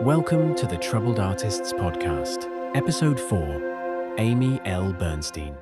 Welcome to the Troubled Artists Podcast, Episode 4, Amy L. Bernstein.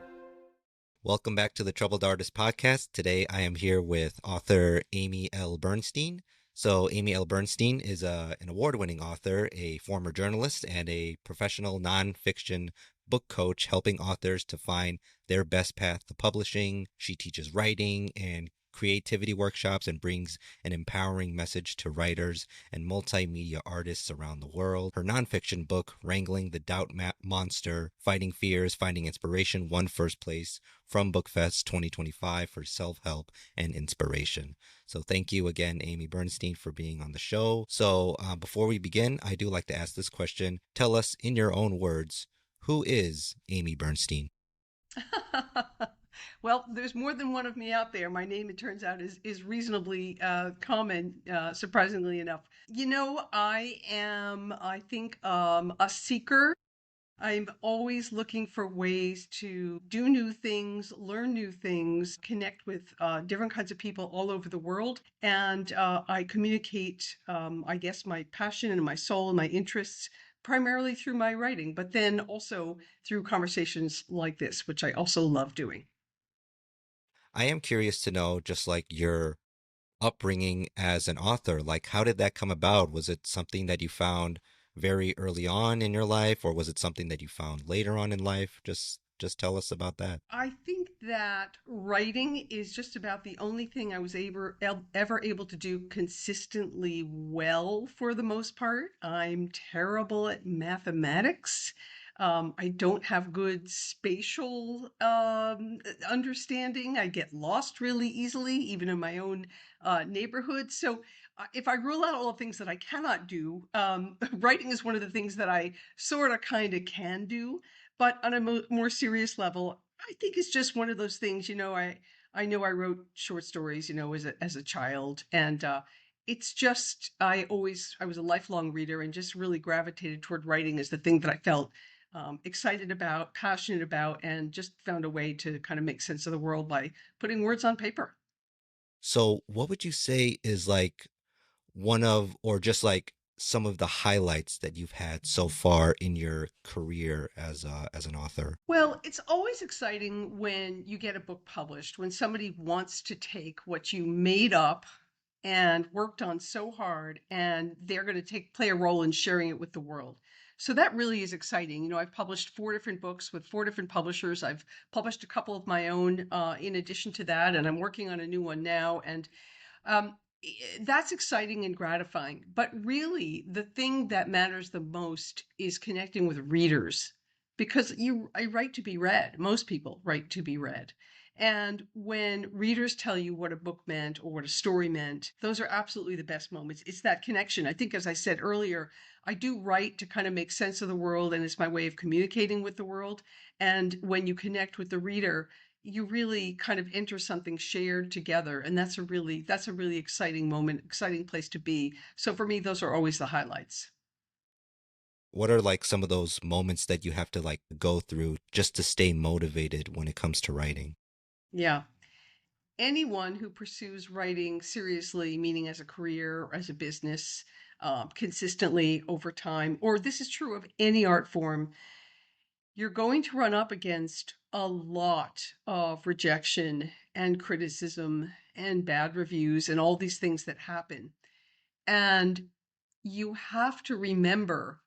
Welcome back to the Troubled Artist Podcast. Today I am here with author Amy L. Bernstein. So Amy L. Bernstein is an award-winning author, a former journalist, and a professional nonfiction book coach helping authors to find their best path to publishing. She teaches writing and creativity workshops and brings an empowering message to writers and multimedia artists around the world. Her nonfiction book, Wrangling the Doubt Monster, Fighting Fears, Finding Inspiration, won first place from BookFest 2025 for self-help and inspiration. So thank you again, Amy Bernstein, for being on the show. So before we begin, I do like to ask this question. Tell us in your own words, who is Amy Bernstein? Well, there's more than one of me out there. My name, it turns out, is reasonably common, surprisingly enough. I am, I think, a seeker. I'm always looking for ways to do new things, learn new things, connect with different kinds of people all over the world. And I communicate, I guess, my passion and my soul and my interests primarily through my writing, but then also through conversations like this, which I also love doing. I am curious to know, just like your upbringing as an author, like how did that come about? Was it something that you found very early on in your life, or was it something that you found later on in life? Just tell us about that. I think that writing is just about the only thing I was ever able to do consistently well for the most part. I'm terrible at mathematics. I don't have good spatial understanding. I get lost really easily, even in my own neighborhood. So if I rule out all the things that I cannot do, writing is one of the things that I sort of kind of can do. But on a more serious level, I think it's just one of those things. I know I wrote short stories, as a child, and it's just I was a lifelong reader and just really gravitated toward writing as the thing that I felt excited about, passionate about, and just found a way to kind of make sense of the world by putting words on paper. So what would you say is like one of, or just like some of the highlights that you've had so far in your career as an author? Well, it's always exciting when you get a book published, when somebody wants to take what you made up and worked on so hard and they're going to play a role in sharing it with the world. So that really is exciting. I've published 4 different books with 4 different publishers. I've published a couple of my own in addition to that, and I'm working on a new one now. And um, that's exciting and gratifying. But really, the thing that matters the most is connecting with readers because I write to be read. Most people write to be read. And when readers tell you what a book meant or what a story meant, those are absolutely the best moments. It's that connection. I think, as I said earlier, I do write to kind of make sense of the world, and it's my way of communicating with the world. And when you connect with the reader, you really kind of enter something shared together, and that's a really exciting moment, exciting place to be. So for me, those are always the highlights. What are like some of those moments that you have to like go through just to stay motivated when it comes to writing? Yeah. Anyone who pursues writing seriously, meaning as a career or as a business, consistently over time, or this is true of any art form, you're going to run up against a lot of rejection and criticism and bad reviews and all these things that happen. And you have to remember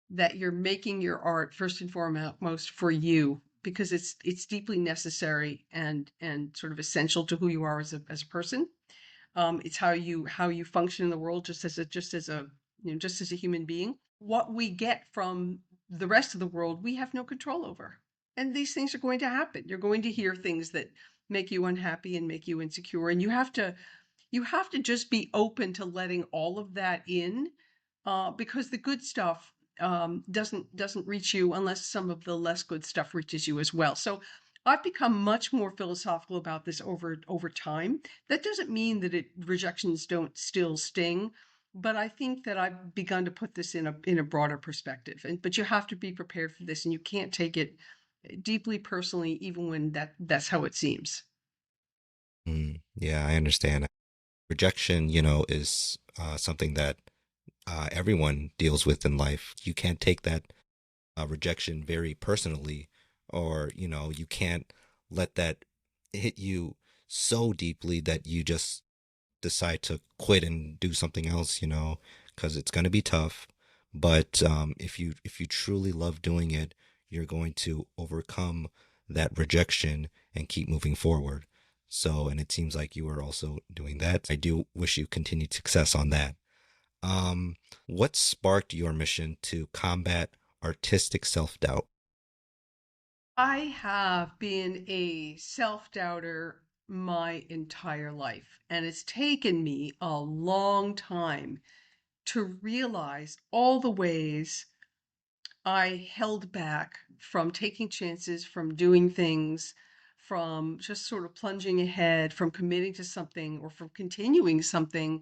that you're making your art first and foremost for you because it's deeply necessary and sort of essential to who you are as a person. It's how you function in the world just as a human being. What we get from the rest of the world, we have no control over. And these things are going to happen. You're going to hear things that make you unhappy and make you insecure, and you have to just be open to letting all of that in, because the good stuff doesn't reach you unless some of the less good stuff reaches you as well. So I've become much more philosophical about this over time. That doesn't mean that rejections don't still sting, but I think that I've begun to put this in a broader perspective. But you have to be prepared for this, and you can't take it deeply personally, even when that's how it seems. Yeah, I understand. Rejection, is something that everyone deals with in life. You can't take that rejection very personally, or you can't let that hit you so deeply that you just decide to quit and do something else, because it's going to be tough. But if you truly love doing it, you're going to overcome that rejection and keep moving forward. So, and it seems like you are also doing that. I do wish you continued success on that. Um, what sparked your mission to combat artistic self-doubt? I have been a self-doubter my entire life, and it's taken me a long time to realize all the ways I held back from taking chances, from doing things, from just sort of plunging ahead, from committing to something or from continuing something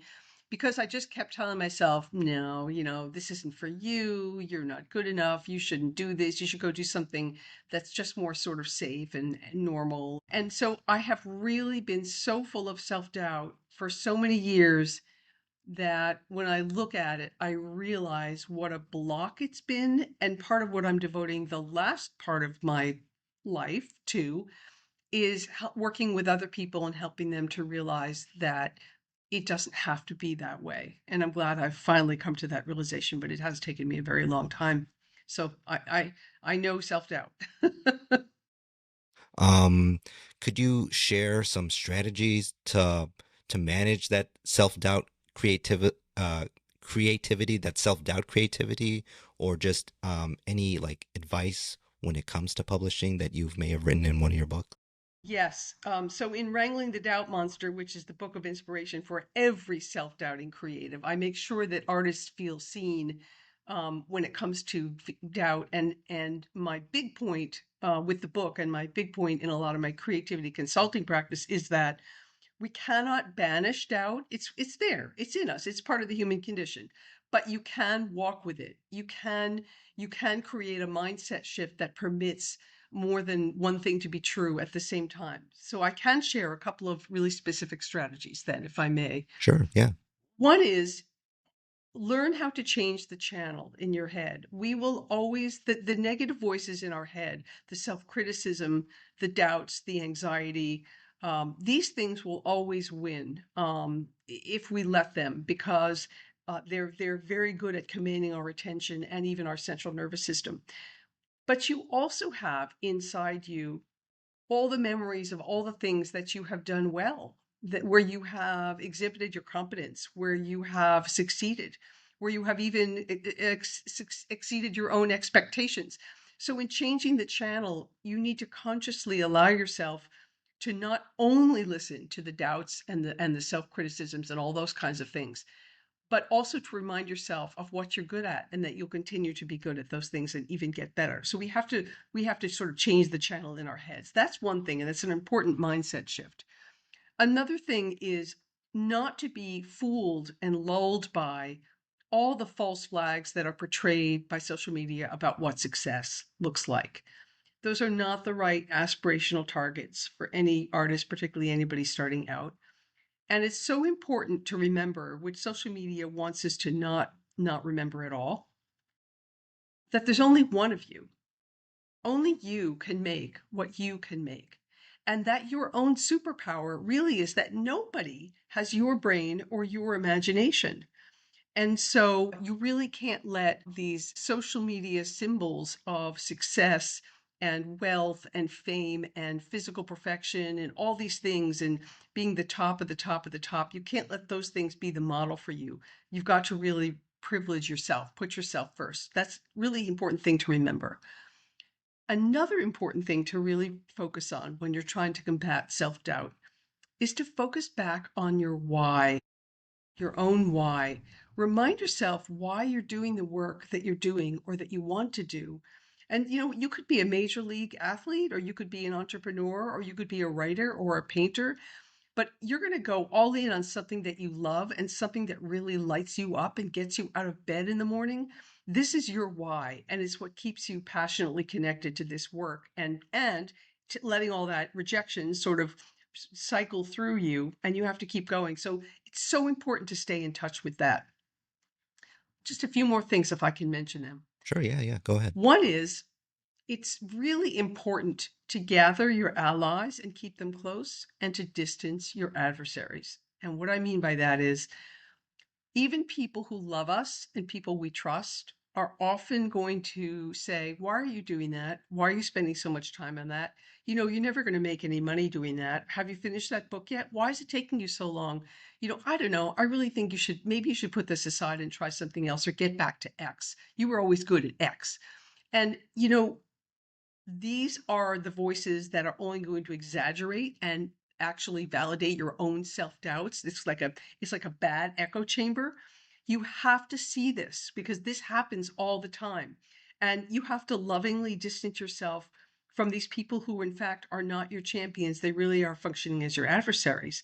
because I just kept telling myself, no, this isn't for you. You're not good enough. You shouldn't do this. You should go do something that's just more sort of safe and normal. And so I have really been so full of self doubt for so many years that when I look at it, I realize what a block it's been. And part of what I'm devoting the last part of my life to is working with other people and helping them to realize that it doesn't have to be that way. And I'm glad I've finally come to that realization, but it has taken me a very long time. So I know self-doubt. Um, could you share some strategies to manage that self-doubt creativity, that self-doubt creativity, or just any like advice when it comes to publishing that you may have written in one of your books? Yes. So in Wrangling the Doubt Monster, which is the book of inspiration for every self-doubting creative, I make sure that artists feel seen when it comes to doubt. And my big point with the book, and my big point in a lot of my creativity consulting practice, is that we cannot banish doubt. It's there. It's in us. It's part of the human condition. But you can walk with it. You can create a mindset shift that permits more than one thing to be true at the same time. So I can share a couple of really specific strategies then, if I may. Sure, yeah. One is learn how to change the channel in your head. We will always, the negative voices in our head, the self-criticism, the doubts, the anxiety, these things will always win if we let them, because they're very good at commanding our attention and even our central nervous system. But you also have inside you all the memories of all the things that you have done well, that where you have exhibited your competence, where you have succeeded, where you have even exceeded your own expectations. So in changing the channel, you need to consciously allow yourself to not only listen to the doubts and the self-criticisms and all those kinds of things, but also to remind yourself of what you're good at and that you'll continue to be good at those things and even get better. So we have to sort of change the channel in our heads. That's one thing, and that's an important mindset shift. Another thing is not to be fooled and lulled by all the false flags that are portrayed by social media about what success looks like. Those are not the right aspirational targets for any artist, particularly anybody starting out. And it's so important to remember, which social media wants us to not remember at all, that there's only one of you. Only you can make what you can make. And that your own superpower really is that nobody has your brain or your imagination. And so you really can't let these social media symbols of success and wealth and fame and physical perfection and all these things and being the top of the top of the top, you can't let those things be the model for you. You've got to really privilege yourself, put yourself first. That's really important thing to remember. Another important thing to really focus on when you're trying to combat self-doubt is to focus back on your why, your own why. Remind yourself why you're doing the work that you're doing or that you want to do. And you could be a major league athlete, or you could be an entrepreneur, or you could be a writer or a painter, but you're going to go all in on something that you love and something that really lights you up and gets you out of bed in the morning. This is your why, and it's what keeps you passionately connected to this work and letting all that rejection sort of cycle through you, and you have to keep going. So it's so important to stay in touch with that. Just a few more things if I can mention them. Sure. Yeah. Yeah. Go ahead. One is it's really important to gather your allies and keep them close and to distance your adversaries. And what I mean by that is even people who love us and people we trust are often going to say, why are you doing that? Why are you spending so much time on that? You know, you're never going to make any money doing that. Have you finished that book yet? Why is it taking you so long? You know, I don't know. I really think maybe you should put this aside and try something else or get back to X. You were always good at X. And, you know, these are the voices that are only going to exaggerate and actually validate your own self-doubts. It's like a bad echo chamber. You have to see this because this happens all the time. And you have to lovingly distance yourself from these people who in fact are not your champions. They really are functioning as your adversaries.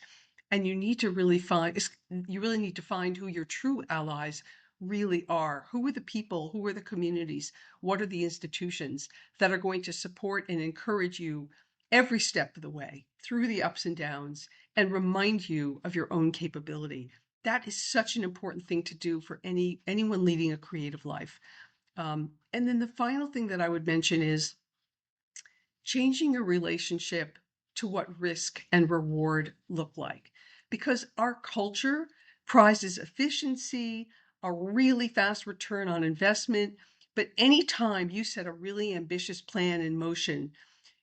And you really need to find who your true allies really are. Who are the people? Who are the communities? What are the institutions that are going to support and encourage you every step of the way through the ups and downs and remind you of your own capability? That is such an important thing to do for anyone leading a creative life. And then the final thing that I would mention is changing your relationship to what risk and reward look like. Because our culture prizes efficiency, a really fast return on investment. But anytime you set a really ambitious plan in motion,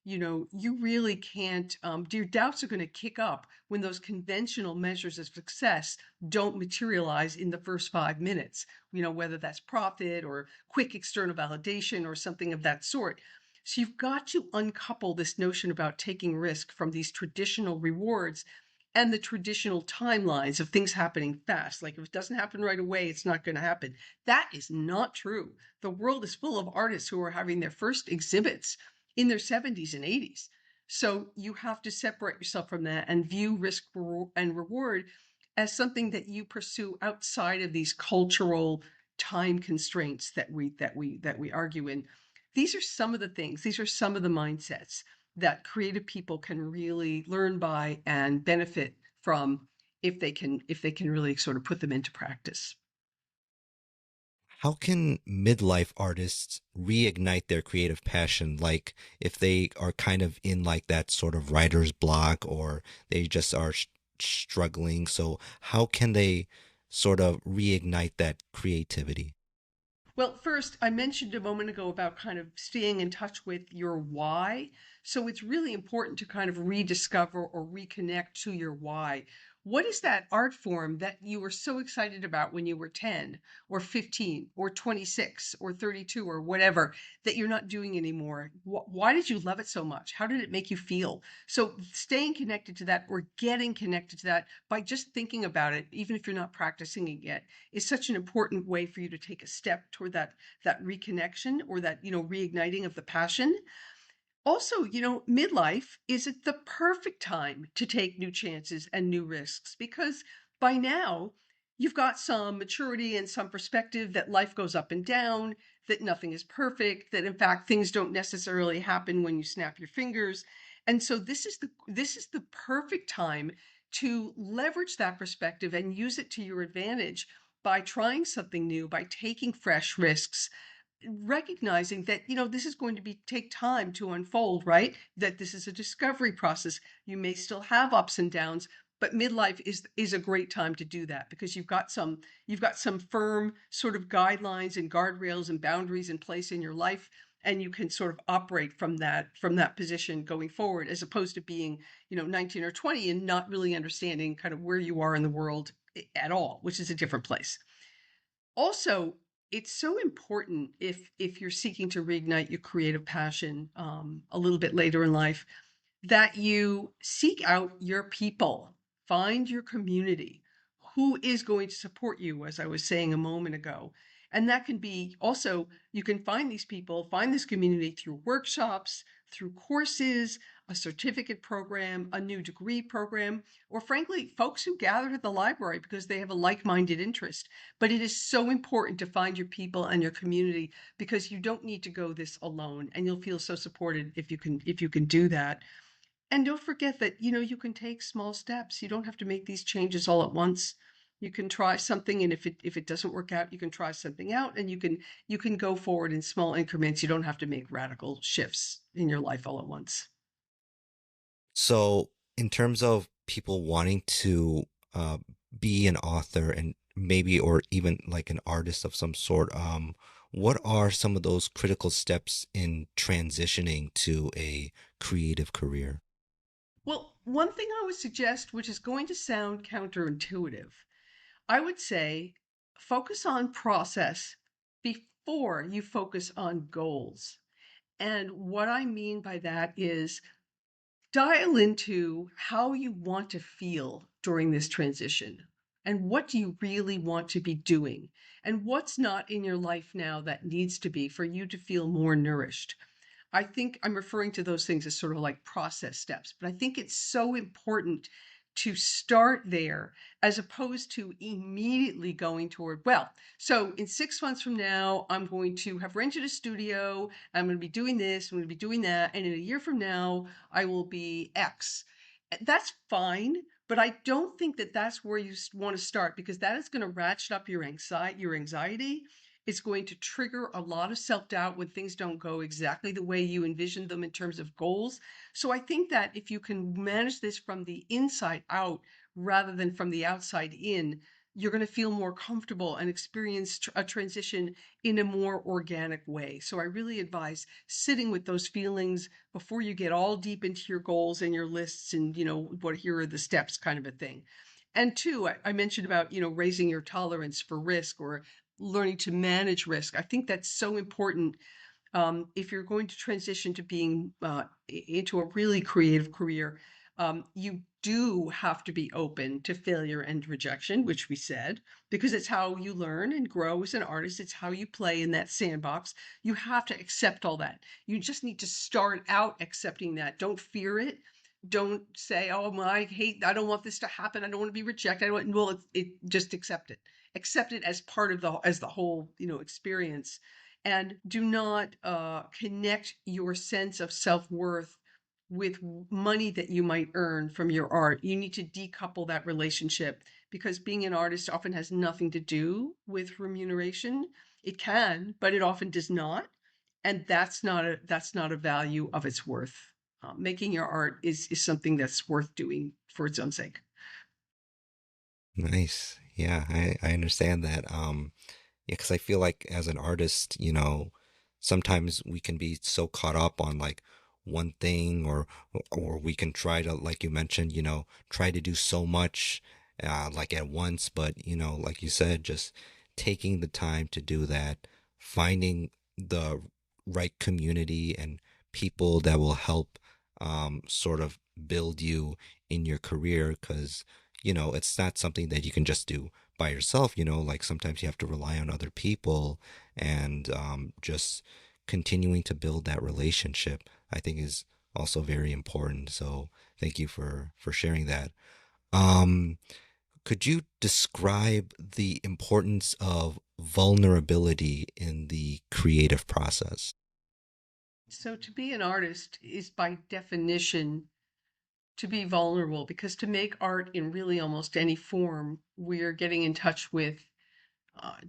you know, you really can't, your doubts are going to kick up when those conventional measures of success don't materialize in the first 5 minutes, you know, whether that's profit or quick external validation or something of that sort. So you've got to uncouple this notion about taking risk from these traditional rewards and the traditional timelines of things happening fast. Like if it doesn't happen right away, it's not going to happen. That is not true. The world is full of artists who are having their first exhibits in their 70s and 80s. So you have to separate yourself from that and view risk and reward as something that you pursue outside of these cultural time constraints that we argue in. These are some of the things, these are some of the mindsets that creative people can really learn by and benefit from if they can really sort of put them into practice. How can midlife artists reignite their creative passion? Like if they are kind of in like that sort of writer's block or they just are struggling. So how can they sort of reignite that creativity? Well, first, I mentioned a moment ago about kind of staying in touch with your why. So it's really important to kind of rediscover or reconnect to your why. What is that art form that you were so excited about when you were 10 or 15 or 26 or 32 or whatever that you're not doing anymore? Why did you love it so much? How did it make you feel? So staying connected to that or getting connected to that by just thinking about it, even if you're not practicing it yet, is such an important way for you to take a step toward that reconnection or that, you know, reigniting of the passion. Also, you know, midlife is it the perfect time to take new chances and new risks because by now you've got some maturity and some perspective that life goes up and down, that nothing is perfect, that in fact things don't necessarily happen when you snap your fingers. And so this is the perfect time to leverage that perspective and use it to your advantage by trying something new, by taking fresh risks, recognizing that, you know, this is going to take time to unfold, right? That this is a discovery process. You may still have ups and downs, but midlife is a great time to do that because you've got some firm sort of guidelines and guardrails and boundaries in place in your life, and you can sort of operate from that position going forward, as opposed to being, you know, 19 or 20 and not really understanding kind of where you are in the world at all, which is a different place. Also, it's so important if you're seeking to reignite your creative passion a little bit later in life that you seek out your people, find your community who is going to support you, as I was saying a moment ago. And that can be also, you can find these people, find this community through workshops, through courses, a certificate program, a new degree program, or frankly, folks who gather at the library because they have a like-minded interest. But it is so important to find your people and your community because you don't need to go this alone, and you'll feel so supported if you can do that. And don't forget that, you know, you can take small steps. You don't have to make these changes all at once. You can try something, and if it doesn't work out, you can try something out, and you can go forward in small increments. You don't have to make radical shifts in your life all at once. So, in terms of people wanting to uh, be an author and maybe or even like an artist of some sort, what are some of those critical steps in transitioning to a creative career? Well, one thing I would suggest, which is going to sound counterintuitive, I would say focus on process before you focus on goals. And what I mean by that is dial into how you want to feel during this transition, and what do you really want to be doing, and what's not in your life now that needs to be for you to feel more nourished. I think I'm referring to those things as sort of like process steps, but I think it's so important to start there as opposed to immediately going toward, well, so in 6 months from now, I'm going to have rented a studio, I'm going to be doing this, I'm going to be doing that, and in a year from now, I will be X. That's fine, but I don't think that that's where you want to start, because that is going to ratchet up your anxiety. It's going to trigger a lot of self-doubt when things don't go exactly the way you envisioned them in terms of goals. So I think that if you can manage this from the inside out rather than from the outside in, you're going to feel more comfortable and experience a transition in a more organic way. So I really advise sitting with those feelings before you get all deep into your goals and your lists and, what here are the steps kind of a thing. And two, I mentioned about, raising your tolerance for risk or learning to manage risk. I think that's so important if you're going to transition to being into a really creative career. You do have to be open to failure and rejection, which we said, because it's how you learn and grow as an artist. It's how you play in that sandbox. You have to accept all that. You just need to start out accepting that. Don't fear it. Don't say, "Oh, I don't want this to happen. I don't want to be rejected." Well, just accept it. Accept it as part of the whole, experience, and do not connect your sense of self-worth with money that you might earn from your art. You need to decouple that relationship, because being an artist often has nothing to do with remuneration. It can, but it often does not, and that's not a value of its worth. Making your art is something that's worth doing for its own sake. Nice. Yeah, I understand that. Yeah, because I feel like as an artist, sometimes we can be so caught up on like one thing, or we can try to, like you mentioned, try to do so much like at once. But like you said, just taking the time to do that, finding the right community and people that will help sort of build you in your career, because it's not something that you can just do by yourself. Like sometimes you have to rely on other people, and just continuing to build that relationship, I think, is also very important. So thank you for sharing that. um could you describe the importance of vulnerability in the creative process? So to be an artist is by definition to be vulnerable, because to make art in really almost any form, we're getting in touch with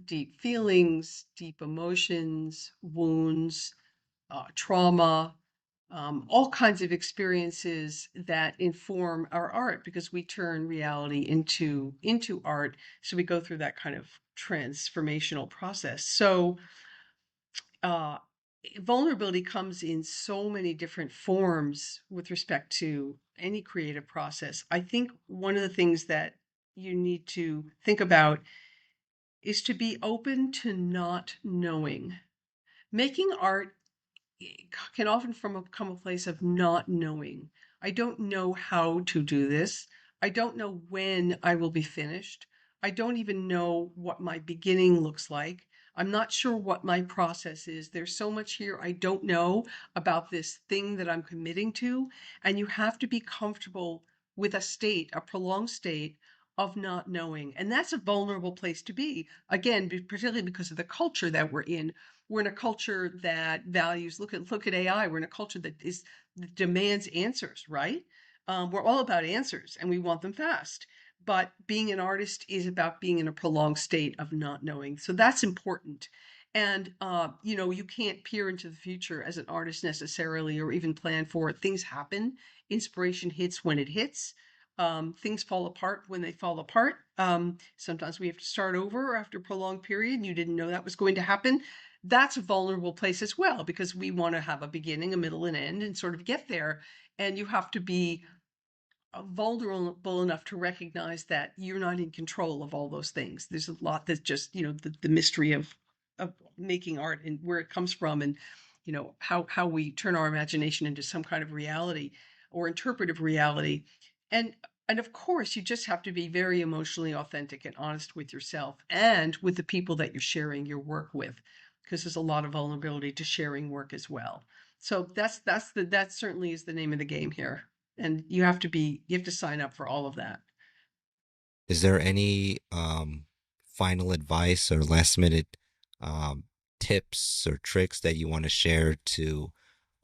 deep feelings, deep emotions, wounds, trauma, all kinds of experiences that inform our art, because we turn reality into art. So we go through that kind of transformational process. So uh, vulnerability comes in so many different forms with respect to any creative process. I think one of the things that you need to think about is to be open to not knowing. Making art can often come a place of not knowing. I don't know how to do this. I don't know when I will be finished. I don't even know what my beginning looks like. I'm not sure what my process is. There's so much here I don't know about this thing that I'm committing to. And you have to be comfortable with a prolonged state of not knowing. And that's a vulnerable place to be. Again, particularly because of the culture that we're in. We're in a culture that values, look at AI. We're in a culture that demands answers, right? We're all about answers, and we want them fast. but being an artist is about being in a prolonged state of not knowing. So that's important. And, you can't peer into the future as an artist necessarily, or even plan for it. Things happen. Inspiration hits when it hits. Things fall apart when they fall apart. Sometimes we have to start over after a prolonged period, and you didn't know that was going to happen. That's a vulnerable place as well, because we want to have a beginning, a middle, and end, and sort of get there. And you have to be vulnerable enough to recognize that you're not in control of all those things. There's a lot that's just, the mystery of making art and where it comes from, and how we turn our imagination into some kind of reality or interpretive reality. And of course, you just have to be very emotionally authentic and honest with yourself and with the people that you're sharing your work with, because there's a lot of vulnerability to sharing work as well. So that certainly is the name of the game here. And you have to sign up for all of that. Is there any final advice or last minute um, tips or tricks that you want to share to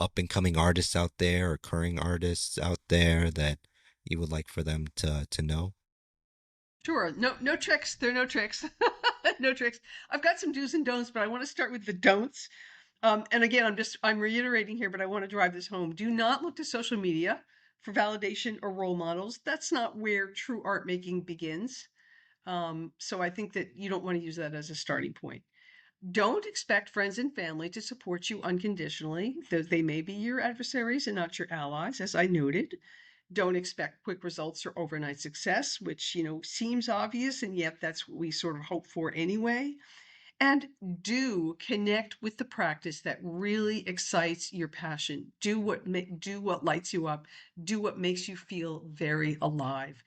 up and coming artists out there or current artists out there that you would like for them to know? Sure. No tricks. There are no tricks. No tricks. I've got some do's and don'ts, but I want to start with the don'ts. And again, I'm reiterating here, but I want to drive this home. Do not look to social media for validation or role models. That's not where true art making begins. So I think that you don't want to use that as a starting point. Don't expect friends and family to support you unconditionally. They may be your adversaries and not your allies, as I noted. Don't expect quick results or overnight success, which, seems obvious, and yet that's what we sort of hope for anyway. And do connect with the practice that really excites your passion. Do what lights you up. Do what makes you feel very alive.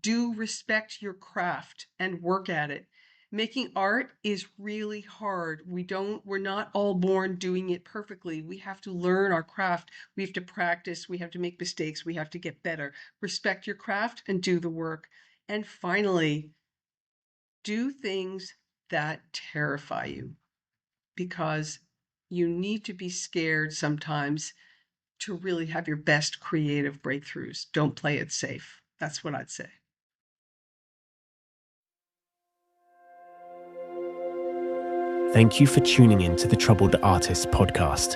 Do respect your craft and work at it. Making art is really hard. We're not all born doing it perfectly. We have to learn our craft. We have to practice. We have to make mistakes. We have to get better. Respect your craft and do the work. And finally, do things that terrify you, because you need to be scared sometimes to really have your best creative breakthroughs. Don't play it safe. That's what I'd say. Thank you for tuning in to the Troubled Artists podcast.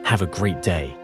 Have a great day.